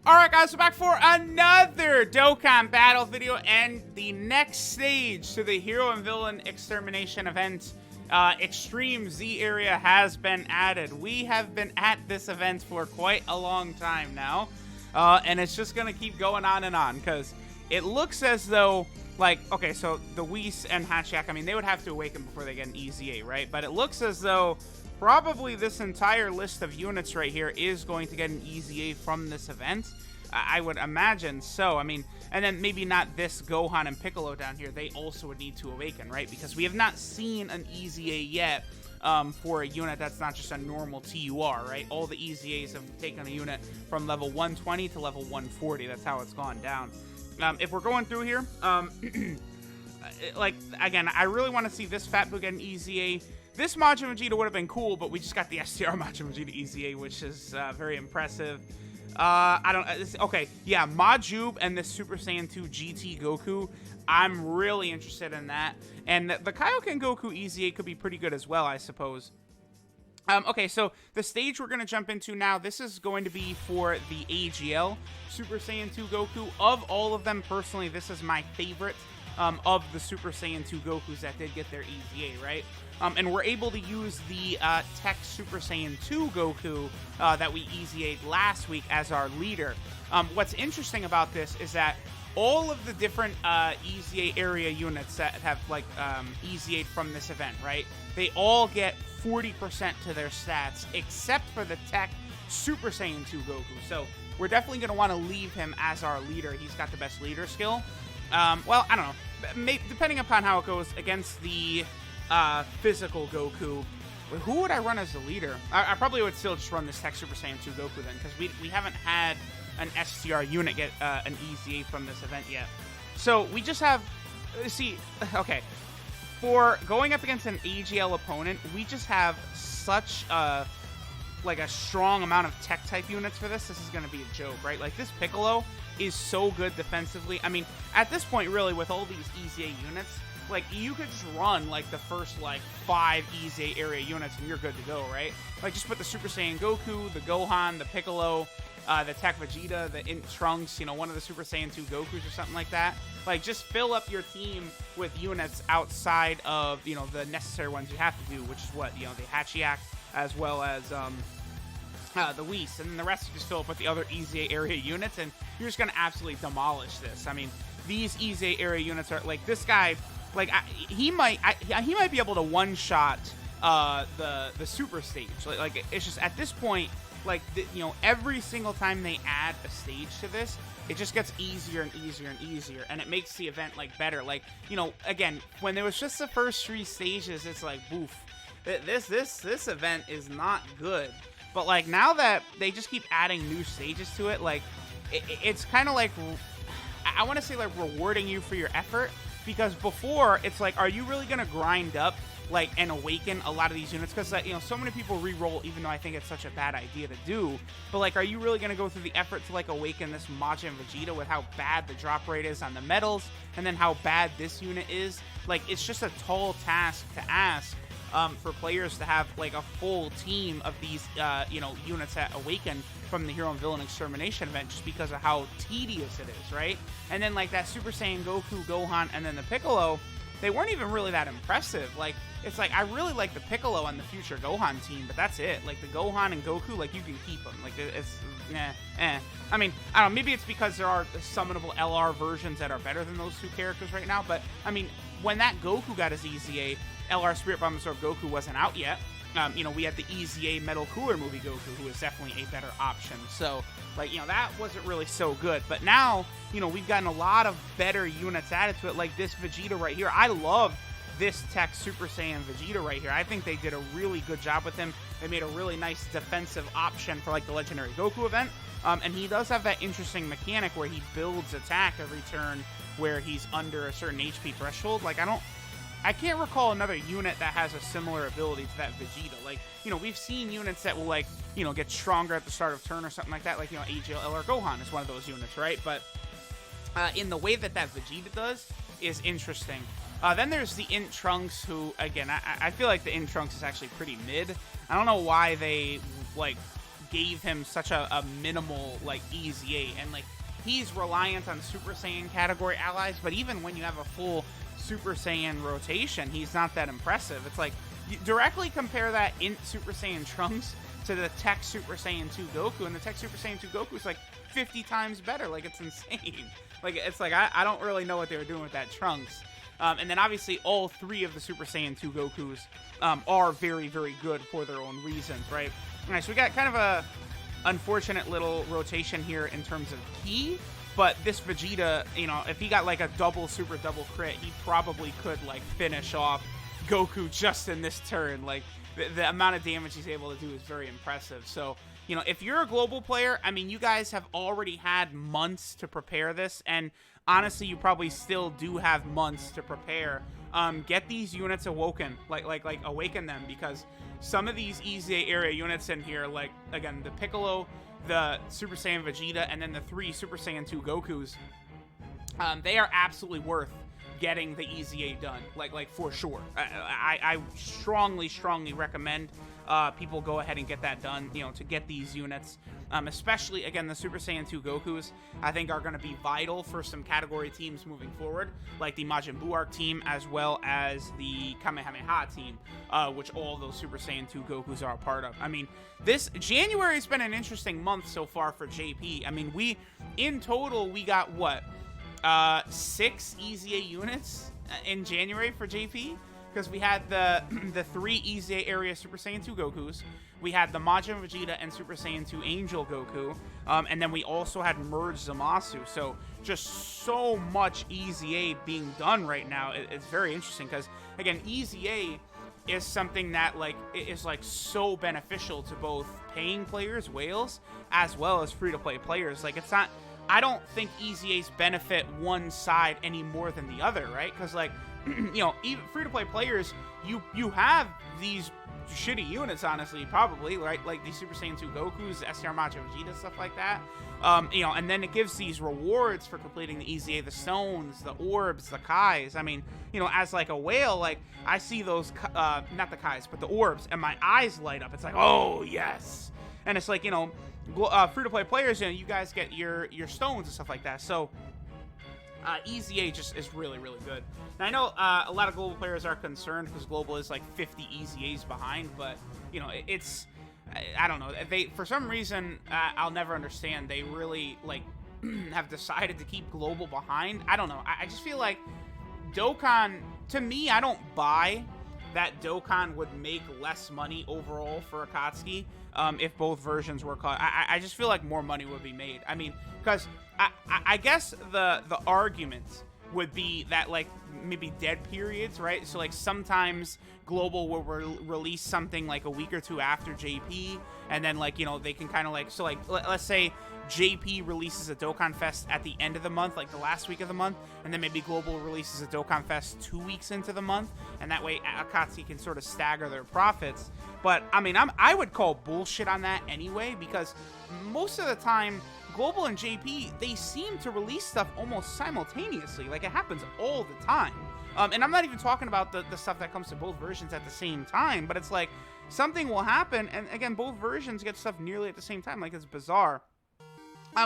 Alright guys, we're back for another Dokkan battle video and the next stage to the Hero and Villain Extermination event. Extreme Z area has been added. We have been at this event for quite a long time now. And it's just gonna keep going on and on because it looks as though, like, okay, so the Whis and Hatchiak, I mean, they would have to awaken before they get an EZA, right? But it looks as though probably this entire list of units right here is going to get an EZA from this event. I would imagine so. I mean, and then maybe not this Gohan and Piccolo down here. They also would need to awaken, right? Because we have not seen an EZA yet for a unit that's not just a normal TUR, right? All the EZAs have taken a unit from level 120 to level 140. That's how it's gone down. If we're going through here, like, again, I really want to see this Fat Boo get an EZA. This Majin Vegeta would have been cool, but we just got the STR Majin Vegeta EZA, which is very impressive. I don't, okay, yeah, Majub and this Super Saiyan 2 GT Goku, I'm really interested in that. And the Kaioken Goku EZA could be pretty good as well, I suppose. Okay, so the stage we're going to jump into now, this is going to be for the AGL Super Saiyan 2 Goku. Of all of them, personally, this is my favorite of the Super Saiyan 2 Gokus that did get their EZA, right? And we're able to use the Tech Super Saiyan 2 Goku that we EZA'd last week as our leader. What's interesting about this is that all of the different EZA area units that have, like, EZA'd from this event, right? They all get 40% to their stats, except for the Tech Super Saiyan 2 Goku. So we're definitely going to want to leave him as our leader. He's got the best leader skill. Well, I don't know. Depending upon how it goes against the physical Goku, who would I run as the leader? I probably would still just run this Tech Super Saiyan 2 Goku then, because we haven't had an STR unit get an EZA from this event yet. So we just have, see, okay, for going up against an AGL opponent, we just have such like a strong amount of tech type units for this. This is going to be a joke, right? Like, this Piccolo is so good defensively. I mean, at this point, really, with all these EZA units, like, you could just run, like, the first, like, 5 EZA area units and you're good to go, right? Like, just put the Super Saiyan Goku, the Gohan, the Piccolo, the Tech Vegeta, the Int Trunks, you know, one of the Super Saiyan 2 Gokus or something like that. Like, just fill up your team with units outside of, you know, the necessary ones you have to do, which is what, you know, the Hatchiak, as well as the Whis, and then the rest you just fill up with the other EZA area units, and you're just going to absolutely demolish this. I mean, these EZA area units are, like, this guy, like, he might be able to one-shot the super stage. Like, it's just, at this point, like, you know, every single time they add a stage to this, it just gets easier and easier and easier, and it makes the event, like, better. Like, you know, again, when there was just the first 3 stages, it's like, boof. This event is not good. But, like, now that they just keep adding new stages to it, like, it's kind of like, I want to say, like, rewarding you for your effort. Because before, it's like, are you really going to grind up, like, and awaken a lot of these units? Because, you know, so many people re-roll, even though I think it's such a bad idea to do. But, like, are you really going to go through the effort to, like, awaken this Majin Vegeta with how bad the drop rate is on the medals, and then how bad this unit is? Like, it's just a tall task to ask for players to have, like, a full team of these, you know, units that awaken from the Hero and Villain Extermination event, just because of how tedious it is, right? And then, like, that Super Saiyan Goku, Gohan, and then the Piccolo, they weren't even really that impressive. Like, it's like, I really like the Piccolo on the future Gohan team, but that's it. Like, the Gohan and Goku, like, you can keep them. Like, it's, I mean, I don't know, maybe it's because there are summonable LR versions that are better than those 2 characters right now, but, I mean, when that Goku got his EZA, LR Spirit Bomb Absorb Goku wasn't out yet. You know, we had the EZA Metal Cooler movie Goku, who is definitely a better option. So, like, you know, that wasn't really so good. But now, you know, we've gotten a lot of better units added to it, like this Vegeta right here. I love this Tech Super Saiyan Vegeta right here. I think they did a really good job with him. They made a really nice defensive option for, like, the Legendary Goku event. And he does have that interesting mechanic where he builds attack every turn where he's under a certain HP threshold. Like, I can't recall another unit that has a similar ability to that Vegeta. Like, you know, we've seen units that will, like, you know, get stronger at the start of turn or something like that. Like, you know, AGL LR Gohan is one of those units, right? But in the way that Vegeta does is interesting. Then there's the Int Trunks, who, again, I feel like the Int Trunks is actually pretty mid. I don't know why they, like, gave him such a minimal, like, EZA, and, like, he's reliant on Super Saiyan category allies, but even when you have a full Super Saiyan rotation, he's not that impressive. It's like, you directly compare that in Super Saiyan Trunks to the Tech Super Saiyan 2 Goku, and the Tech Super Saiyan 2 Goku is like 50 times better. Like, it's insane. Like, it's like, I don't really know what they were doing with that Trunks. And then obviously all 3 of the Super Saiyan 2 Gokus are very, very good for their own reasons, right? All right, so we got kind of a unfortunate little rotation here in terms of key, but this Vegeta, you know, if he got like a super double crit, he probably could like finish off Goku just in this turn. Like, the amount of damage he's able to do is very impressive. So, you know, if you're a global player, I mean, you guys have already had months to prepare this, and honestly, you probably still do have months to prepare. Get these units awoken, like awaken them, because some of these EZA area units in here, like, again, the Piccolo, the Super Saiyan Vegeta, and then the 3 Super Saiyan 2 Gokus, they are absolutely worth getting the EZA done, like for sure. I strongly recommend people go ahead and get that done, you know, to get these units. Especially, again, the Super Saiyan 2 Gokus, I think are going to be vital for some category teams moving forward, like the Majin Buu Arc team, as well as the Kamehameha team, which all those Super Saiyan 2 Gokus are a part of. I mean, this January has been an interesting month so far for JP. I mean, in total, we got, what, 6 EZA units in January for JP? Because we had the 3 EZA area Super Saiyan 2 Gokus, we had the Majin Vegeta and Super Saiyan 2 Angel Goku, and then we also had merged Zamasu. So just so much EZA being done right now. It's very interesting because, again, EZA is something that is so beneficial to both paying players, whales, as well as free-to-play players. Like, it's not, I don't think EZAs benefit one side any more than the other, right? Because, like, you know, even free-to-play players, you have these shitty units, honestly, probably, right? Like the Super Saiyan 2 Gokus, the STR Majin Vegeta, stuff like that. You know, and then it gives these rewards for completing the EZA, the stones, the orbs, the Kais. I mean, you know, as like a whale, like, I see those, not the Kais, but the orbs, and my eyes light up. It's like, oh, yes. And it's like, you know, free-to-play players, you know, you guys get your stones and stuff like that. So, EZA just is really, really good. Now, I know a lot of global players are concerned because global is like 50 EZAs behind, but, you know, it's, I don't know. For some reason, I'll never understand, they really, like, have decided to keep global behind. I don't know. I just feel like Dokkan, to me, I don't buy that Dokkan would make less money overall for Akatsuki if both versions were caught. I just feel like more money would be made. I mean, because I guess the argument would be that, like, maybe dead periods, right? So, like, sometimes global will release something like a week or two after JP, and then, like, you know, they can kind of, like, so, like, let's say JP releases a Dokkan Fest at the end of the month, like the last week of the month, and then maybe global releases a Dokkan Fest 2 weeks into the month, and that way Akatsuki can sort of stagger their profits. But I mean, I would call bullshit on that anyway, because most of the time global and JP, they seem to release stuff almost simultaneously. Like, it happens all the time. And I'm not even talking about the stuff that comes to both versions at the same time, but it's like something will happen, and again, both versions get stuff nearly at the same time. Like, it's bizarre.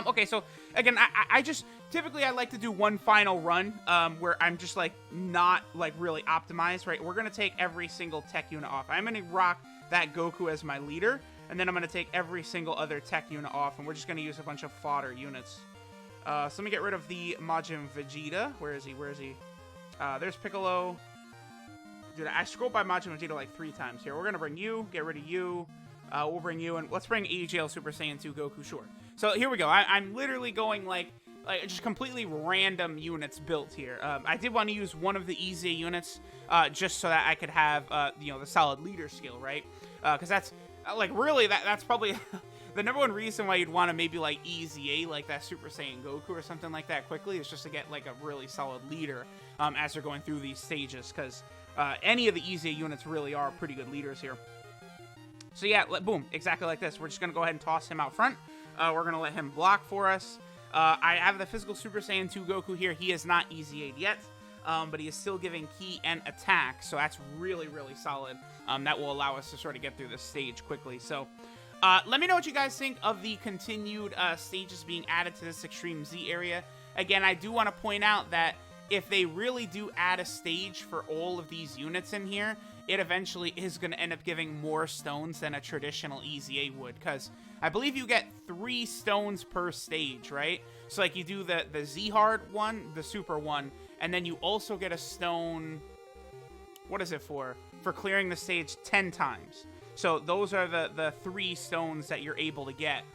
Okay, so again, I just typically I like to do one final run where I'm just like not like really optimized, right? We're gonna take every single tech unit off. I'm gonna rock that Goku as my leader, and then I'm gonna take every single other tech unit off, and we're just gonna use a bunch of fodder units. So let me get rid of the Majin Vegeta. Where is he? Where is he? There's Piccolo. Dude, I scrolled by Majin Vegeta like 3 times here. We're gonna bring you, get rid of you. We'll bring you, and let's bring AGL Super Saiyan 2 Goku, sure. So here we go. I'm literally going like just completely random units built here. I did want to use one of the EZA units just so that I could have, you know, the solid leader skill, right? Because that's, like, really, that's probably the number one reason why you'd want to maybe, like, EZA, like that Super Saiyan Goku or something like that quickly, is just to get, like, a really solid leader as they're going through these stages, because any of the EZA units really are pretty good leaders here. So yeah, boom, exactly like this. We're just going to go ahead and toss him out front. We're going to let him block for us. I have the physical Super Saiyan 2 Goku here. He is not EZA'd yet, but he is still giving ki and attack, so that's really, really solid. That will allow us to sort of get through this stage quickly. So, Let me know what you guys think of the continued stages being added to this Extreme Z area. Again, I do want to point out that if they really do add a stage for all of these units in here, it eventually is going to end up giving more stones than a traditional EZA would, because I believe you get 3 stones per stage, right? So, like, you do the Z-Hard one, the Super one, and then you also get a stone... What is it for? For clearing the stage 10 times. So those are the 3 stones that you're able to get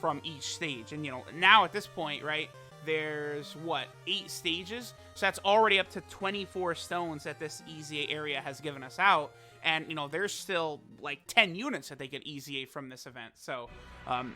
from each stage. And, you know, now at this point, right, there's, what, 8 stages? So that's already up to 24 stones that this EZA area has given us out. And, you know, there's still, like, 10 units that they get EZA from this event. So,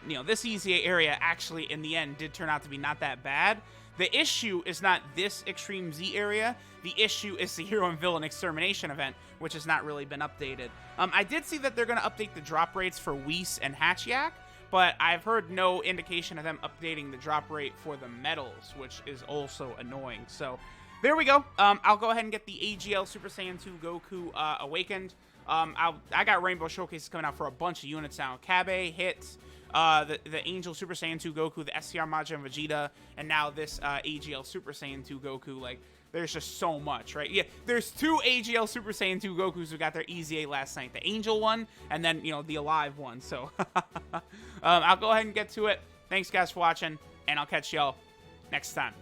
you know, this EZA area actually, in the end, did turn out to be not that bad. The issue is not this Extreme Z area. The issue is the Hero and Villain Extermination event, which has not really been updated. I did see that they're going to update the drop rates for Whis and Hatchiyak, but I've heard no indication of them updating the drop rate for the medals, which is also annoying. So there we go. I'll go ahead and get the AGL Super Saiyan 2 Goku awakened. I got Rainbow Showcases coming out for a bunch of units now. Kabe, Hits, the Angel Super Saiyan 2 Goku, the SCR Majin Vegeta, and now this AGL Super Saiyan 2 Goku. Like, there's just so much, right? Yeah, there's 2 AGL Super Saiyan 2 Gokus who got their EZA last night. The Angel one, and then, you know, the Alive one. So, I'll go ahead and get to it. Thanks, guys, for watching, and I'll catch y'all next time.